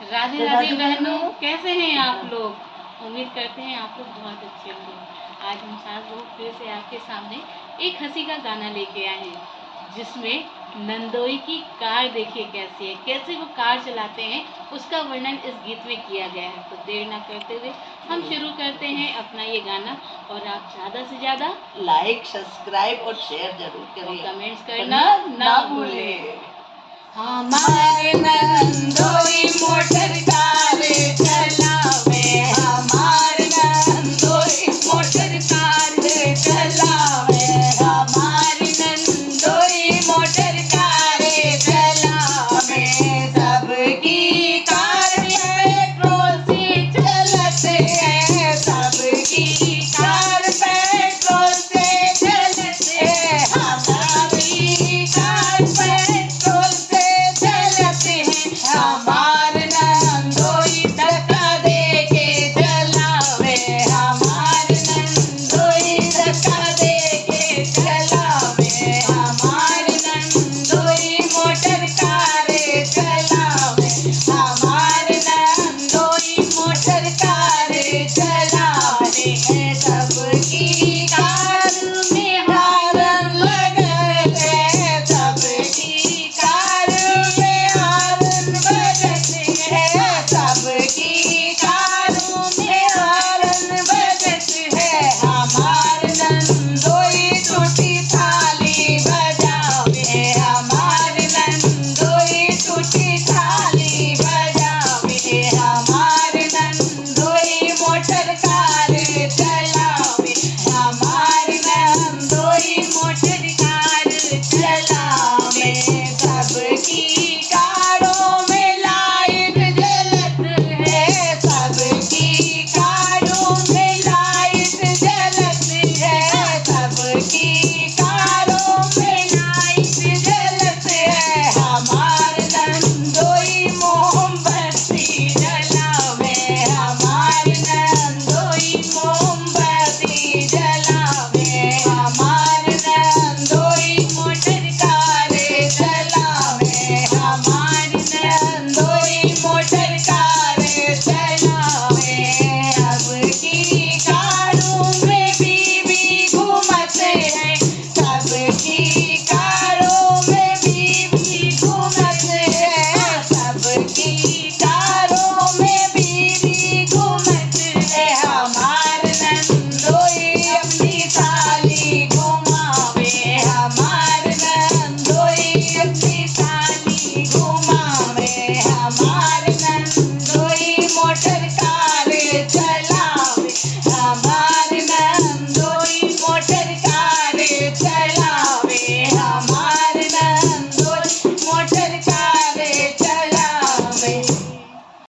राधे राधे बहनों, कैसे हैं आप लोग। उम्मीद करते हैं आप लोग बहुत अच्छे होंगे। आज हम सात लोग फिर से आपके सामने एक हंसी का गाना लेके आए हैं, जिसमें नंदोई की कार देखिए कैसी है, कैसे वो कार चलाते हैं, उसका वर्णन इस गीत में किया गया है। तो देर ना करते हुए हम शुरू करते हैं अपना ये गाना। और आप ज़्यादा से ज़्यादा लाइक, सब्सक्राइब और शेयर जरूर और करिए, कमेंट्स करना ना भूलें। हमारे नंदोई मोटर कार चलावे, हमारे नंदोई मोटर कार चलावे, हमारी नंदोई मोटर कार चलावे। सबकी कार पेट्रोल से चलते हैं, सबकी कार पेट्रोल से चलते हैं, हमारी कार पेट्रोल से चलते हैं। हमारे नंदोई धक्का दे के चलावे, हमारे नंदोई धक्का दे के चलावे, हमारे नंदोई मोटर कार चलावे, हमारे नंदोई मोटर कार चलावे। सबकी कार में हारन लगते हैं, सबकी कार में हारन बजते हैं, सबकी कारों में हारन बजते हैं। हमारे नंदोई टूटी थाली बजावे, हमारे नंदोई टूटी थाली बजावे, हमारे नंदोई मोटर कार चलावे, हमारी नंदोई मोटर कार चलावे। सबकी कारों में लाइट जलत है, सबकी कारों में लाइट जलत है, सबकी कारों में लाइट जलत है। हमारे नंदोई मोमबत्ती जलावे, हमारे नंदोई मोमबत्ती जलावे, हमारे नंदोई मोटर कार चलावे, हमारी नंदोई